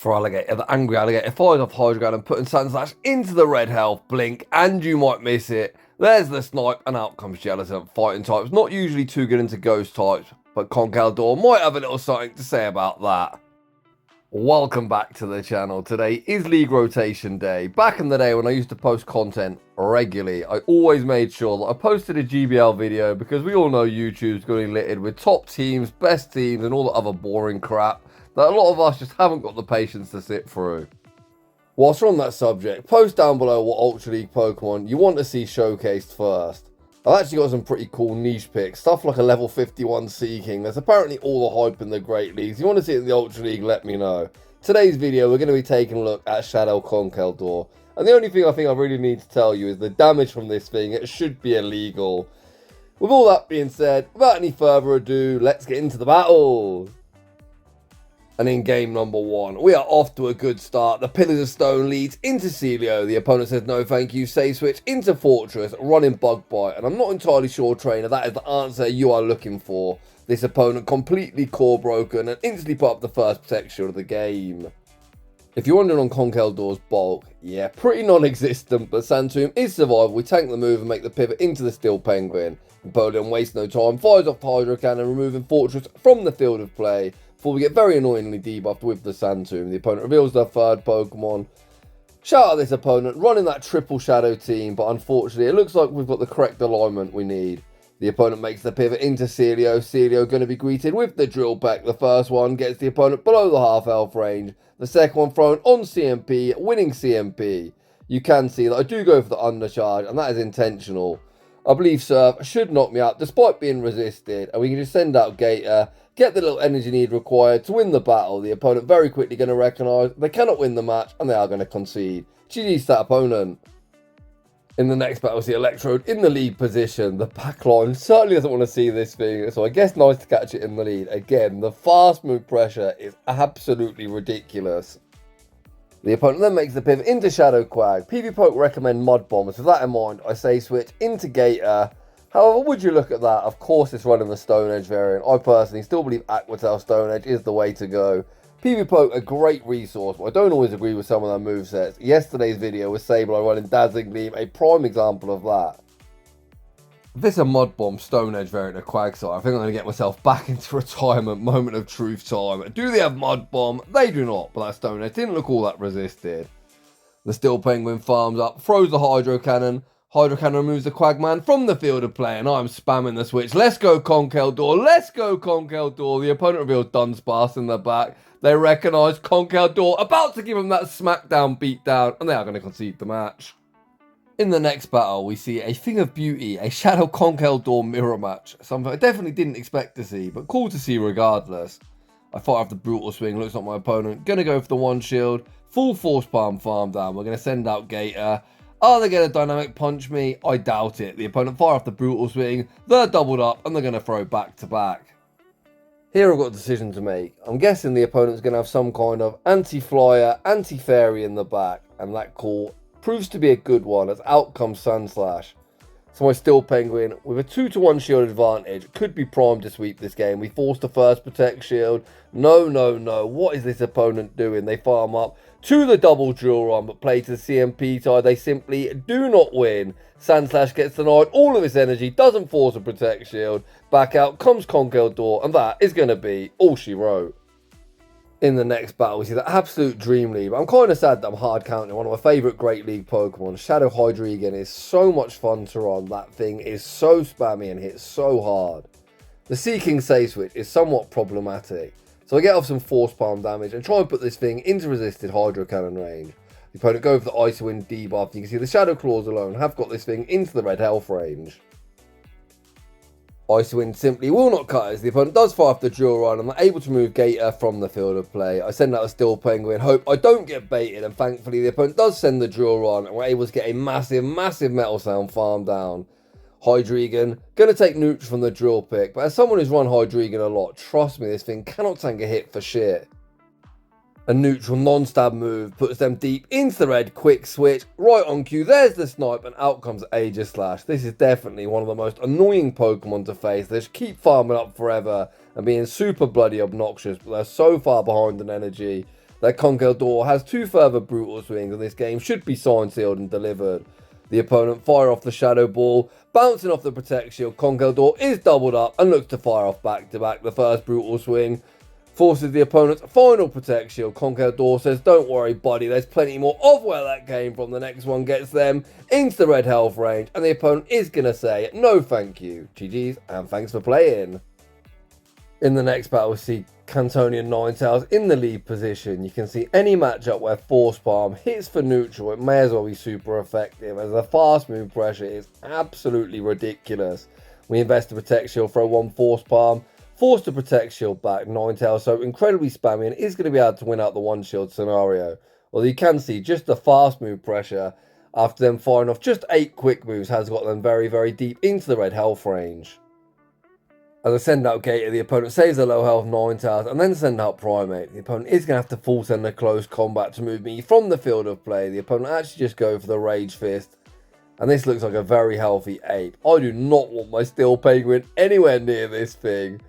Feraligatr, the angry alligator, fires off hydreigon and putting sandslash into the red health, blink, and you might miss it. There's the snipe, and out comes Jellicent. Fighting types, not usually too good into ghost types, but Conkeldurr might have a little something to say about that. Welcome back to the channel. Today is League Rotation Day. Back in the day when I used to post content regularly, I always made sure that I posted a GBL video because we all know YouTube's going littered with top teams, best teams, and all the other boring crap that a lot of us just haven't got the patience to sit through. Whilst we're on that subject, post down below what Ultra League Pokemon you want to see showcased first. I've actually got some pretty cool niche picks, stuff like a level 51 Seaking. There's apparently all the hype in the Great Leagues. If you want to see it in the Ultra League, let me know. Today's video, we're going to be taking a look at Shadow Conkeldurr. And the only thing I think I really need to tell you is the damage from this thing, it should be illegal. With all that being said, without any further ado, let's get into the battle. And in game number 1, we are off to a good start. The Pillars of Stone leads into Celio. The opponent says no thank you, save switch into Fortress, running Bug Bite. And I'm not entirely sure, trainer, that is the answer you are looking for. This opponent completely core broken and instantly put up the first Protect Shield of the game. If you're wondering on Conkeldurr's bulk, yeah, pretty non-existent, but Santomb is survival. We tank the move and make the pivot into the Steel Penguin. Empoleon wastes no time, fires off the Hydro Cannon, removing Fortress from the field of play. Before we get very annoyingly debuffed with the Santomb, the opponent reveals their third Pokemon. Shout out this opponent, running that triple Shadow team, but unfortunately it looks like we've got the correct alignment we need. The opponent makes the pivot into Celio. Celio going to be greeted with the Drill Peck. The first one gets the opponent below the half health range. The second one thrown on CMP, winning CMP. You can see that I do go for the undercharge, and that is intentional. I believe Surf should knock me out despite being resisted, and we can just send out Gator, get the little energy need required to win the battle. The opponent very quickly going to recognise they cannot win the match, and they are going to concede. GG's that opponent. In the next battle, we see Electrode in the lead position. The backline certainly doesn't want to see this thing, so I guess nice to catch it in the lead. Again, the fast move pressure is absolutely ridiculous. The opponent then makes the pivot into Shadow Quag. PvP recommend Mud Bombs. With that in mind, I say switch into Gator. However, would you look at that? Of course it's running the Stone Edge variant. I personally still believe Aquatail Stone Edge is the way to go. PvP a great resource, but I don't always agree with some of their movesets. Yesterday's video with Sableye running Dazzling Gleam, a prime example of that. If this is a Mud Bomb Stone Edge variant of Quagsire, I think I'm going to get myself back into retirement, moment of truth time. Do they have Mud Bomb? They do not, but that Stone Edge didn't look all that resisted. The Steel Penguin farms up, throws the Hydro Cannon. Hydro Cannon removes the Quagman from the field of play, and I'm spamming the switch. Let's go Conkeldurr, let's go Conkeldurr. The opponent reveals Dunsparce in the back. They recognise Conkeldurr, about to give him that smackdown beatdown, and they are going to concede the match. In the next battle, we see a thing of beauty, a Shadow Conkeldurr mirror match. Something I definitely didn't expect to see, but cool to see regardless. I fire off the Brutal Swing, looks like my opponent. Going to go for the one shield, full Force Palm farm down. We're going to send out Gator. Are they going to Dynamic Punch me? I doubt it. The opponent fire off the Brutal Swing, they're doubled up, and they're going to throw back to back. Here I've got a decision to make. I'm guessing the opponent's going to have some kind of anti-flyer, anti-fairy in the back, and that call proves to be a good one as out comes Sandslash. So my Steel Penguin, with a 2-to-1 shield advantage, could be primed to sweep this game. We force the first Protect Shield. No, no, no. What is this opponent doing? They farm up to the double drill run, but play to the CMP side. They simply do not win. Sandslash gets denied all of its energy, doesn't force a Protect Shield. Back out comes Conkeldurr, and that is going to be all she wrote. In the next battle, we see the absolute Dream League. I'm kind of sad that I'm hard counting one of my favourite Great League Pokemon. Shadow Hydreigon is so much fun to run. That thing is so spammy and hits so hard. The Seaking save switch is somewhat problematic. So I get off some Force Palm damage and try and put this thing into resisted Hydro Cannon range. The opponent go for the Ice Wind debuff. You can see the Shadow Claws alone have got this thing into the red health range. Ice Wind simply will not cut as the opponent does fire off the drill run and they're able to move Gator from the field of play. I send out a Steel Penguin, hope I don't get baited, and thankfully the opponent does send the drill run and we're able to get a massive Metal Sound farm down. Hydreigon, going to take neutral from the drill pick, but as someone who's run Hydreigon a lot, trust me, this thing cannot tank a hit for shit. A neutral non-stab move puts them deep into the red. Quick switch, right on cue, there's the snipe, and out comes aegislash. This is definitely one of the most annoying Pokemon to face. They just keep farming up forever and being super bloody obnoxious, but they're so far behind in energy. that Conkeldurr has 2 further brutal swings and this game should be signed, sealed and delivered. The opponent fire off the Shadow Ball, bouncing off the Protect Shield. Conkeldurr is doubled up and looks to fire off back to back. The first brutal swing forces the opponent's final Protect Shield. Conkeldurr says, don't worry buddy, there's plenty more of where that came from. The next one gets them into the red health range and the opponent is going to say, no thank you, GG's and thanks for playing. In the next battle we see Cantonian Ninetales in the lead position. You can see any matchup where Force Palm hits for neutral, it may as well be super effective as the fast move pressure is absolutely ridiculous. We invest the Protect Shield, throw 1 Force Palm, force the Protect Shield back. Ninetales so incredibly spammy and is going to be able to win out the 1 shield scenario. Although you can see just the fast move pressure after them firing off just 8 quick moves has got them very, very deep into the red health range. As I send out Gator, the opponent saves the low health Ninetales and then send out Primeape. The opponent is going to have to full send a close combat to move me from the field of play. The opponent actually just go for the Rage Fist. And this looks like a very healthy ape. I do not want my Steel Penguin anywhere near this thing.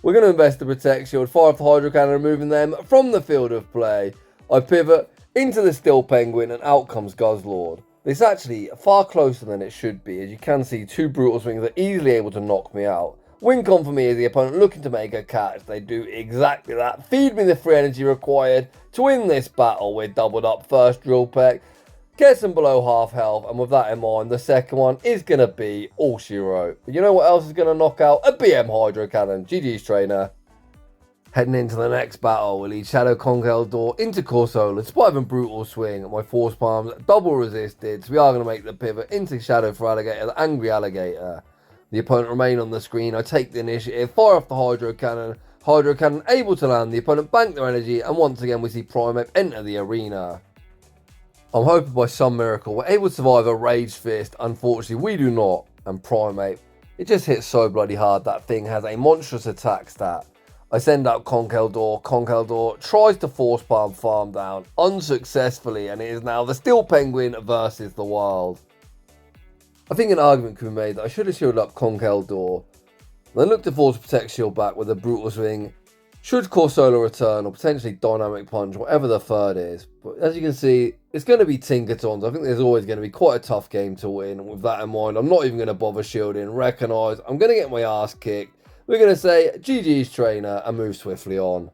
We're going to invest the Protect Shield, fire off the Hydro Cannon, removing them from the field of play. I pivot into the Steel Penguin and out comes Guzzlord. It's actually far closer than it should be. As you can see, 2 brutal swings are easily able to knock me out. Win con for me is the opponent looking to make a catch. They do exactly that. Feed me the free energy required to win this battle. We're doubled up first drill peck. Gets them below half health. And with that in mind, the second one is going to be all she wrote. But you know what else is going to knock out? A BM Hydro Cannon. GG's trainer. Heading into the next battle, we lead Shadow Conkeldurr into Corsola. Despite having brutal swing, my Force Palms double resisted. So we are going to make the pivot into Shadow Feraligatr, the Angry Alligator. The opponent remain on the screen. I take the initiative, fire off the Hydro Cannon. Hydro Cannon able to land. The opponent bank their energy, and once again we see Primeape enter the arena. I'm hoping by some miracle we're able to survive a Rage Fist. Unfortunately, we do not. And Primeape, it just hits so bloody hard. That thing has a monstrous attack stat. I send out Conkeldurr. Conkeldurr tries to Force Palm farm down unsuccessfully, and it is now the Steel Penguin versus the Wild. I think an argument could be made that I should have shielded up Conkeldurr, then look to force Protect Shield back with a brutal swing. Should Corsola return or potentially Dynamic Punch, whatever the third is. But as you can see, it's going to be Tinkatons. I think there's always going to be quite a tough game to win. And with that in mind, I'm not even going to bother shielding. Recognise I'm going to get my ass kicked. We're going to say GG's trainer and move swiftly on.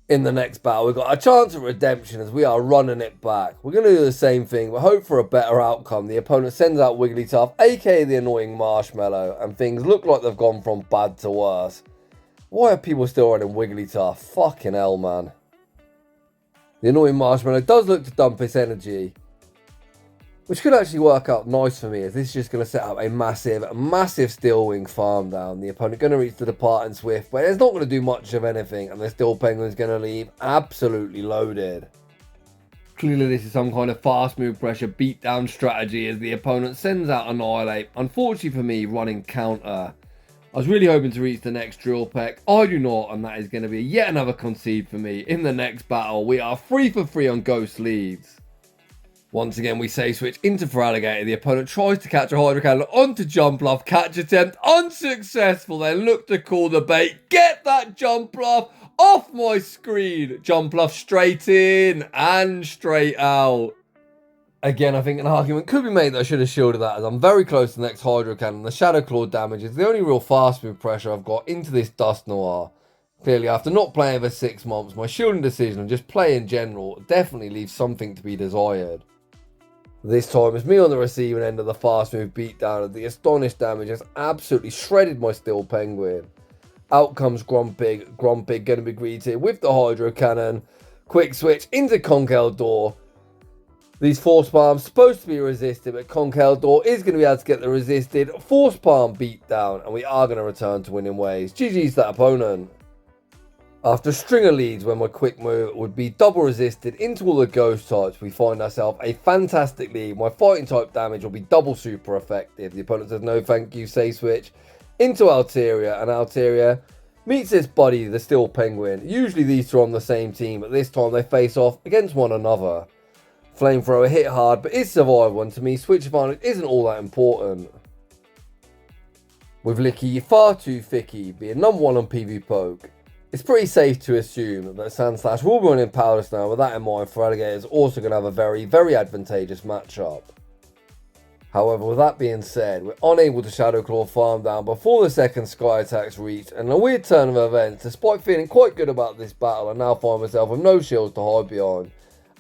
In the next battle, we've got a chance of redemption as we are running it back. We're going to do the same thing, but hope for a better outcome. The opponent sends out Wigglytuff, aka the annoying Marshmallow, and things look like they've gone from bad to worse. Why are people still running Wigglytuff? Fucking hell, man. The annoying Marshmallow does look to dump its energy, which could actually work out nice for me, as this is just going to set up a massive Steel Wing farm down. The opponent going to reach the Departing Swift, but it's not going to do much of anything, and the Steel Penguin is going to leave absolutely loaded. Clearly this is some kind of fast move pressure beatdown strategy as the opponent sends out Annihilate. Unfortunately for me, running counter. I was really hoping to reach the next drill peck. I do not, and that is going to be yet another concede for me. In the next battle, we are 3 for 3 on Ghost Leads. Once again, we save switch into Feraligatr. The opponent tries to catch a Hydro Cannon onto Jumpluff. Catch attempt unsuccessful. Then look to call the bait. Get that Jumpluff off my screen. Jumpluff straight in and straight out. Again, I think an argument could be made that I should have shielded that, as I'm very close to the next Hydro Cannon. The Shadow Claw damage is the only real fast move pressure I've got into this Dust Noir. Clearly, after not playing for 6 months, my shielding decision and just play in general definitely leaves something to be desired. This time, it's me on the receiving end of the fast move beatdown, as the Astonished damage has absolutely shredded my Steel Penguin. Out comes Grumpig. Grumpig going to be greeted with the Hydro Cannon. Quick switch into Conkeldurr. These Force Palms supposed to be resisted, but Conkeldurr is going to be able to get the resisted Force Palm beat down, and we are going to return to winning ways. GG's that opponent. After a string of leads where my quick move would be double resisted into all the ghost types, we find ourselves a fantastic lead. My fighting type damage will be double super effective. The opponent says no thank you, say switch into Altaria, and Altaria meets its buddy, the Steel Penguin. Usually these two are on the same team, but this time they face off against one another. Flamethrower hit hard, but is survival, and to me, switch advantage isn't all that important. With Licky far too thicky, being number 1 on PvP Poke. It's pretty safe to assume that Sandslash will be running Powder now. With that in mind, Feraligatr is also going to have a very, very advantageous matchup. However, with that being said, we're unable to Shadow Claw farm down before the second Sky attacks reached, and in a weird turn of events, despite feeling quite good about this battle, I now find myself with no shields to hide behind.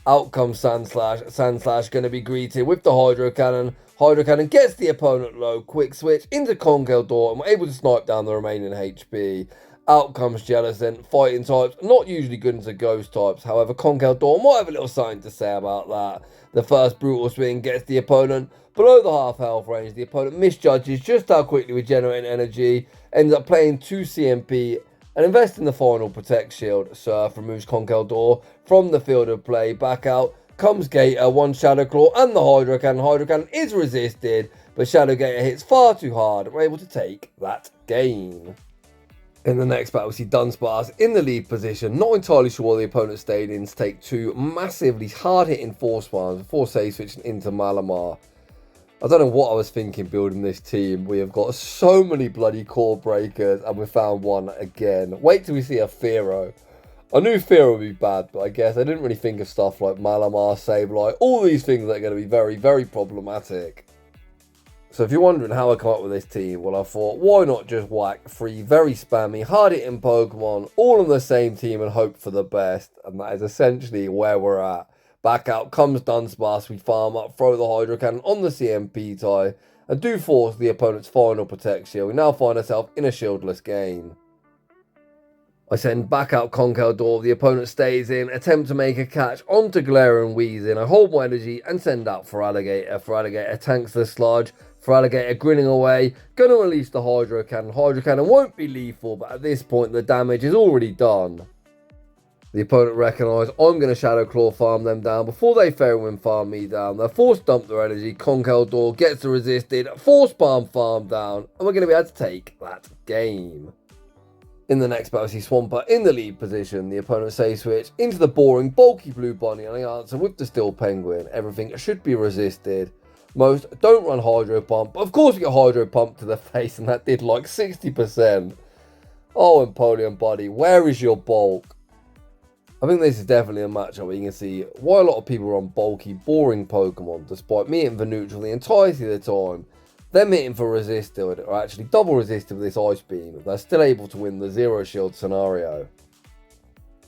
Out comes Sandslash. Sandslash going to be greeted with the Hydro Cannon. Hydro Cannon gets the opponent low, quick switch into Conkeldurr, and we're able to snipe down the remaining HP. Out comes Jellicent. Fighting types, not usually good into ghost types. However, Conkeldurr might have a little something to say about that. The first brutal swing gets the opponent below the half health range. The opponent misjudges just how quickly we're generating energy, ends up playing 2 CMP and invests in the final Protect Shield. Surf removes Conkeldurr from the field of play. Back out comes Gator, 1 Shadow Claw and the Hydro Cannon. Hydro Cannon is resisted, but Shadow Gator hits far too hard. We're able to take that game. In the next battle, we see Dunsparce in the lead position. Not entirely sure why the opponent stayed in to take 2 massively hard-hitting force spawns before save switching into Malamar. I don't know what I was thinking building this team. We have got so many bloody core breakers, and we found one again. Wait till we see a Fearow. I knew Fearow would be bad, but I guess I didn't really think of stuff like Malamar, Sableye, all these things that are going to be very, very problematic. So if you're wondering how I come up with this team, well, I thought, why not just whack 3 very spammy, hard-hitting Pokemon all on the same team and hope for the best? And that is essentially where we're at. Back out comes Dunsparce. We farm up, throw the Hydro Cannon on the CMP tie, and do force the opponent's final Protect Shield. We now find ourselves in a shieldless game. I send back out Conkeldurr. The opponent stays in, attempt to make a catch onto Galarian Weezing. I hold my energy and send out Feraligatr. Feraligatr tanks the sludge. Feraligatr grinning away, gonna release the Hydro Cannon. Hydro Cannon won't be lethal, but at this point the damage is already done. The opponent recognise I'm going to Shadow Claw farm them down before they fail and farm me down. They're forced dump their energy. Conkeldurr gets the resisted, force palm farm down, and we're going to be able to take that game. In the next battle, we see Swampert in the lead position. The opponent save switch into the boring, bulky blue bunny, and I answer with the Steel Penguin. Everything should be resisted. Most don't run Hydro Pump, but of course we get Hydro Pump to the face, and that did like 60%. Oh, Empoleon buddy, where is your bulk? I think this is definitely a matchup where you can see why a lot of people run bulky, boring Pokemon, despite me hitting for neutral the entirety of the time. Them hitting for resisted, or actually double resisted with this Ice Beam, they're still able to win the Zero Shield scenario.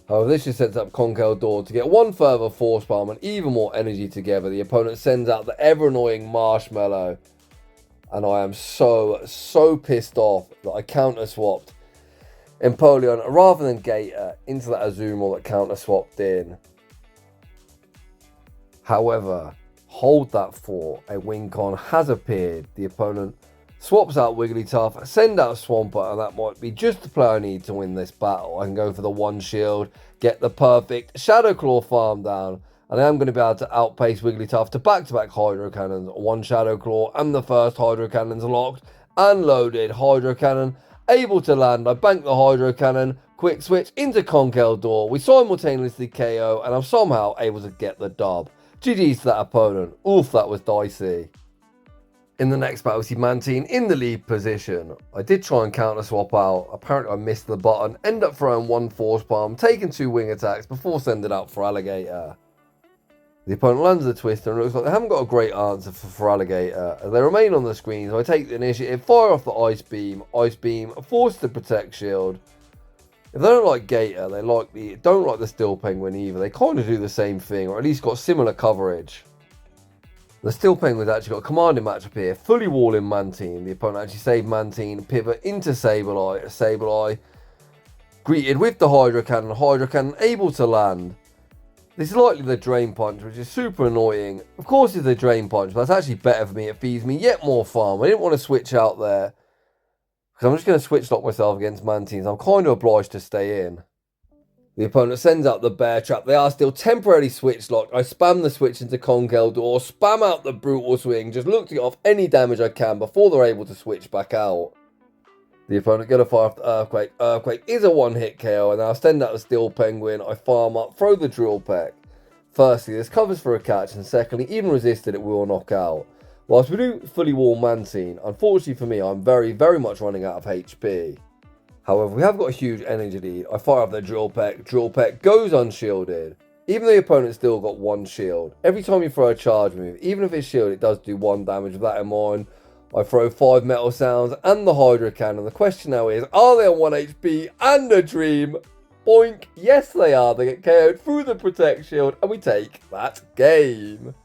However, this just sets up Conkeldurr to get 1 further Force Palm and even more energy together. The opponent sends out the ever-annoying Marshmallow, and I am so pissed off that I counter-swapped Empoleon rather than Gator into that Azumarill that counter-swapped in. However, hold that thought, a Wincon has appeared. The opponent swaps out Wigglytuff, send out Swampert, and that might be just the play I need to win this battle. I can go for the 1 shield, get the perfect Shadow Claw farm down, and I am going to be able to outpace Wigglytuff to back-to-back Hydro Cannons. 1 Shadow Claw, and the first Hydro Cannon's locked and loaded. Hydro Cannon able to land. I bank the Hydro Cannon, quick switch into Conkeldurr. We simultaneously KO, and I'm somehow able to get the dub. GG's to that opponent. Oof, that was dicey. In the next battle, we see Mantine in the lead position. I did try and counter swap out. Apparently, I missed the button. End up throwing 1 Force Palm, taking 2 wing attacks before sending out Feraligatr. The opponent lands the Twister, and it looks like they haven't got a great answer for Feraligatr. As they remain on the screen, so I take the initiative, fire off the Ice Beam, force the Protect Shield. If they don't like Gator, they don't like the Steel Penguin either. They kind of do the same thing, or at least got similar coverage. The Steel Penguin's actually got a commanding matchup here, fully walling Mantine. The opponent actually saved Mantine, pivot into Sableye. Sableye greeted with the Hydro Cannon able to land. This is likely the Drain Punch, which is super annoying. Of course it's the Drain Punch, but that's actually better for me. It feeds me yet more farm. I didn't want to switch out there, because I'm just going to switch lock myself against Mantines. I'm kind of obliged to stay in. The opponent sends out the Bear Trap. They are still temporarily switch locked. I spam the switch into Conkeldurr, spam out the Brutal Swing, just look to get off any damage I can before they're able to switch back out. The opponent going to fire off the Earthquake. Earthquake is a 1-hit KO, and I'll send out the Steel Penguin. I farm up, throw the Drill Peck. Firstly, this covers for a catch, and secondly, even resisted, it will knock out. Whilst we do fully wall Mantine, unfortunately for me, I'm very much running out of HP. However, we have got a huge energy lead. I fire up the drill peck goes unshielded. Even though the opponent's still got one shield, every time you throw a charge move, even if it's shielded, it does do 1 damage. With that in mind, I throw 5 metal sounds and the hydro cannon. The question now is, are they on 1 HP and a dream? Boink, yes they are. They get KO'd through the protect shield and we take that game.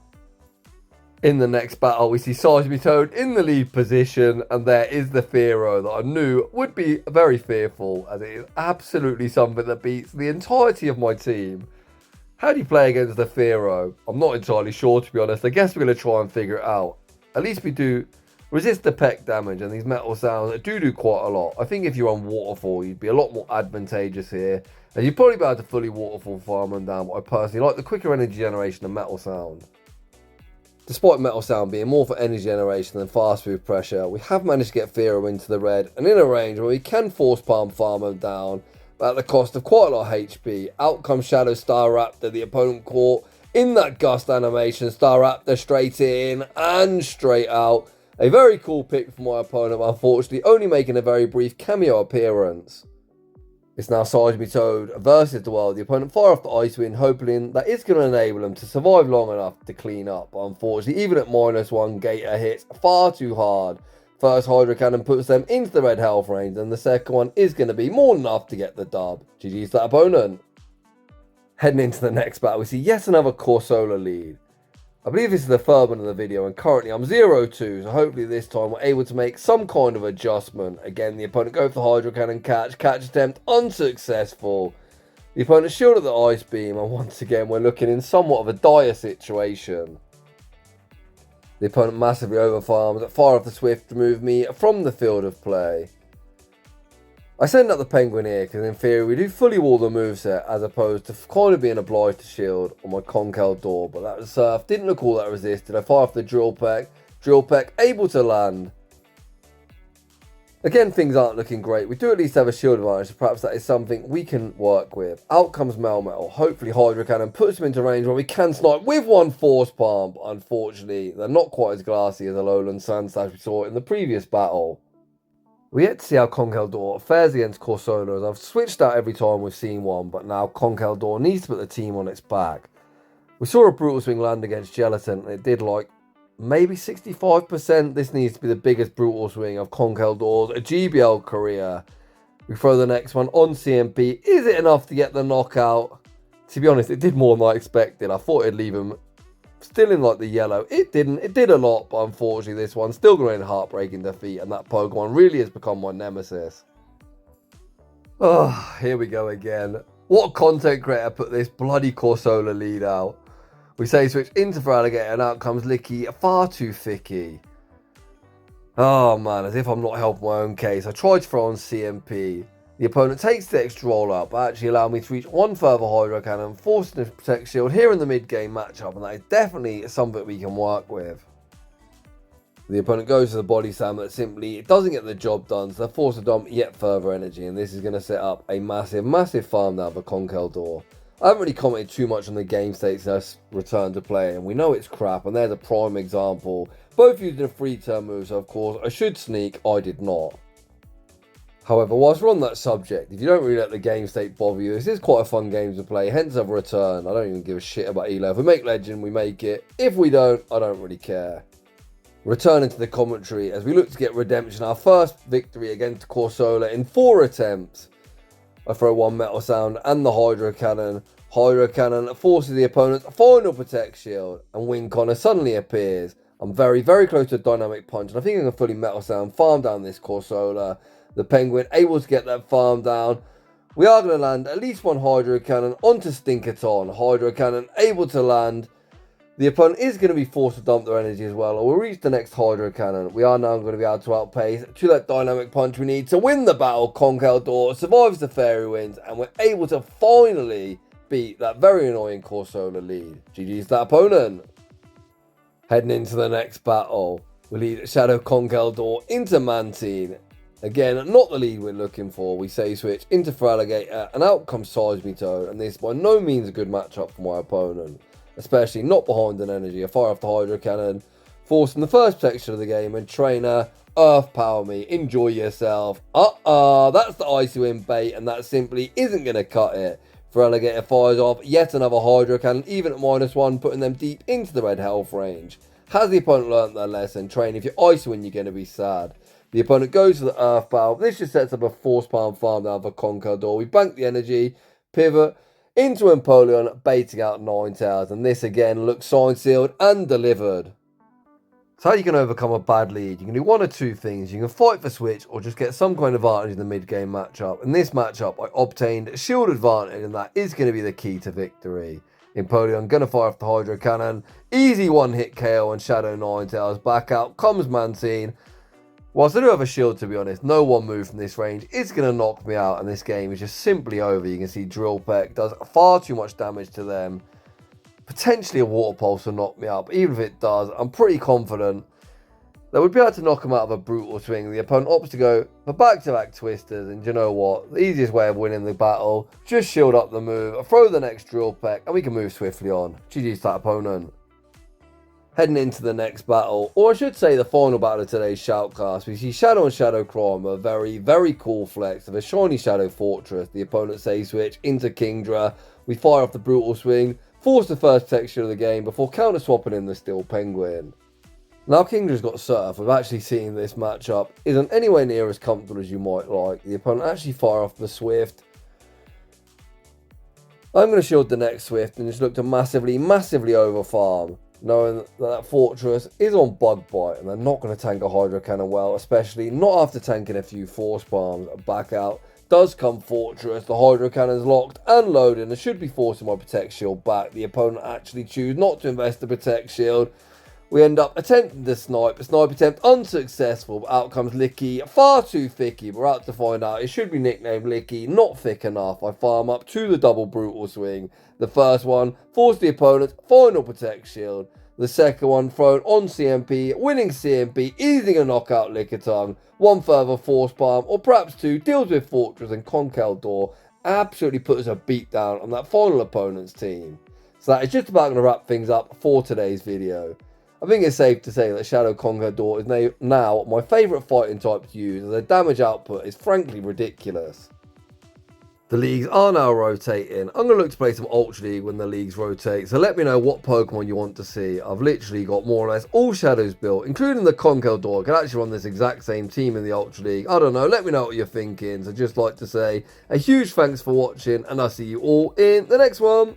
In the next battle, we see Toad in the lead position, and there is the fearow that I knew would be very fearful, as it is absolutely something that beats the entirety of my team. How do you play against the fearow? I'm not entirely sure, to be honest. I guess we're going to try and figure it out. At least we do resist the peck damage, and these metal sounds do quite a lot. I think if you're on waterfall, you'd be a lot more advantageous here, and you'd probably be able to fully waterfall farm them down, but I personally like the quicker energy generation of metal sound. Despite metal sound being more for energy generation than fast move pressure, we have managed to get fearow into the red and in a range where we can force palm farm them down, but at the cost of quite a lot of HP. Out comes Shadow Staraptor, the opponent caught in that gust animation. Staraptor straight in and straight out. A very cool pick for my opponent, but unfortunately only making a very brief cameo appearance. It's now Toad versus the world. The opponent fire off the Ice Wind, hoping that it's going to enable him to survive long enough to clean up. But unfortunately, even at -1, Gator hits far too hard. First Hydro Cannon puts them into the red health range, and the second one is going to be more than enough to get the dub. GG's that opponent. Heading into the next battle, we see yet another Corsola lead. I believe this is the third one in the video, and currently I'm 0-2, so hopefully this time we're able to make some kind of adjustment. Again, the opponent goes for Hydro Cannon catch attempt unsuccessful. The opponent shielded the Ice Beam, and once again we're looking in somewhat of a dire situation. The opponent massively overfarms, fire off the Swift to remove me from the field of play. I send out the Penguin here because in theory we do fully wall the moveset as opposed to kind of being obliged to shield on my Conkeldurr, but that was Surf, didn't look all that resisted. I fire off the Drill Peck able to land. Again, things aren't looking great. We do at least have a shield advantage, so perhaps that is something we can work with. Out comes Melmetal. Hopefully Hydro Cannon puts him into range where we can snipe with 1 Force Palm. But unfortunately, they're not quite as glassy as a Lowland Sandslash we saw in the previous battle. We yet to see how Conkeldurr fares against Corsola, as I've switched out every time we've seen one, but now Conkeldurr needs to put the team on its back. We saw a Brutal Swing land against Jellicent, and it did like maybe 65%. This needs to be the biggest Brutal Swing of Conkeldurr's GBL career. We throw the next one on CMP. Is it enough to get the knockout? To be honest, it did more than I expected. I thought it'd leave him still in like the yellow. It didn't. It did a lot, but unfortunately this one's still going to heartbreaking defeat, and that Pokemon really has become my nemesis. Oh, here we go again. What content creator put this bloody Corsola lead out? We say switch into Feraligatr, and out comes Licky, far too thicky. Oh man, as if I'm not helping my own case. I tried to throw on CMP. The opponent takes the extra roll up, but actually allowed me to reach 1 further Hydro Cannon, forcing the Protect Shield here in the mid-game matchup, and that is definitely something we can work with. The opponent goes for the Body Slam, but simply it doesn't get the job done, so they force to dump yet further energy, and this is going to set up a massive farm down for Conkeldurr. I haven't really commented too much on the game state since I returned to play, and we know it's crap, and there's a prime example. Both using a free turn move, so of course I should sneak, I did not. However, whilst we're on that subject, if you don't really let the game state bother you, this is quite a fun game to play, hence I've returned. I don't even give a shit about ELO. If we make Legend, we make it. If we don't, I don't really care. Returning to the commentary as we look to get redemption, our first victory against Corsola in 4 attempts. I throw 1 Metal Sound and the Hydro Cannon. Hydro Cannon forces the opponent's final Protect Shield, and Wing Connor suddenly appears. I'm very close to a Dynamic Punch, and I think I can fully Metal Sound farm down this Corsola. The Penguin able to get that farm down. We are going to land at least 1 Hydro Cannon onto Tinkaton. Hydro Cannon able to land. The opponent is going to be forced to dump their energy as well, or we'll reach the next Hydro Cannon. We are now going to be able to outpace to that Dynamic Punch we need to win the battle. Conkeldurr survives the Fairy Winds, and we're able to finally beat that very annoying Corsola lead. GG's that opponent. Heading into the next battle, we lead Shadow Conkeldurr into Mantine. Again, not the lead we're looking for. We say switch into Feraligatr, and out comes Toad, and this by no means a good matchup for my opponent, especially not behind an energy. I fire off the Hydro Cannon, forcing the first protection of the game, and Trainer Earth Power me. Enjoy yourself. That's the Icy Wind bait, and that simply isn't going to cut it. Feraligatr fires off yet another Hydro Cannon, even at -1, putting them deep into the red health range. Has the opponent learnt their lesson? Train, if you're Icy Wind, you're going to be sad. The opponent goes for the Earth Power. This just sets up a Force Palm farm down for Conkeldurr. We bank the energy, pivot into Empoleon, baiting out Ninetales, and this again looks signed, sealed, and delivered. So how you can overcome a bad lead? You can do one of two things. You can fight for switch or just get some kind of advantage in the mid-game matchup. In this matchup, I obtained shield advantage, and that is going to be the key to victory. Empoleon going to fire off the Hydro Cannon. Easy one-hit KO on Shadow Ninetales. Back out comes Mantine. Whilst I do have a shield, to be honest, no one move from this range is going to knock me out, and this game is just simply over. You can see Drill Peck does far too much damage to them. Potentially a Water Pulse will knock me out, but even if it does, I'm pretty confident that we'd be able to knock him out of a Brutal Swing. The opponent opts to go for back-to-back Twisters, and you know what? The easiest way of winning the battle, just shield up the move, throw the next Drill Peck, and we can move swiftly on. GG's to that opponent. Heading into the next battle, or I should say the final battle of today's Shoutcast, we see Shadow and Shadow Crime, a very, very cool flex of a shiny Shadow Fortress. The opponent saves switch into Kingdra. We fire off the Brutal Swing, force the first protection of the game before counter swapping in the Steel Penguin. Now Kingdra's got Surf. We've actually seen this matchup isn't anywhere near as comfortable as you might like. The opponent actually fire off the Swift. I'm going to shield the next Swift and just look to massively over farm, knowing that Fortress is on Bug Bite and they're not going to tank a Hydro Cannon well, especially not after tanking a few Force Palms. Back out does come Fortress. The Hydro Cannon's locked and loaded and should be forcing my Protect Shield back. The opponent actually choose not to invest the Protect Shield. We end up attempting to snipe. The snipe attempt unsuccessful, but out comes Licky. Far too thicky, but we're out to find out. It should be nicknamed Licky, not thick enough. I farm up to the double Brutal Swing. The first one, force the opponent's final Protect Shield. The second one thrown on CMP, winning CMP, easing a knockout Lickitung. One further Force Palm, or perhaps two, deals with Fortress, and Conkeldurr absolutely puts a beat down on that final opponent's team. So that is just about going to wrap things up for today's video. I think it's safe to say that Shadow Conkeldurr is now my favourite fighting type to use, as their damage output is frankly ridiculous. The leagues are now rotating. I'm going to look to play some Ultra League when the leagues rotate, so let me know what Pokemon you want to see. I've literally got more or less all Shadows built, including the Conkeldurr. I could actually run this exact same team in the Ultra League. I don't know, let me know what you're thinking. So just like to say a huge thanks for watching, and I'll see you all in the next one.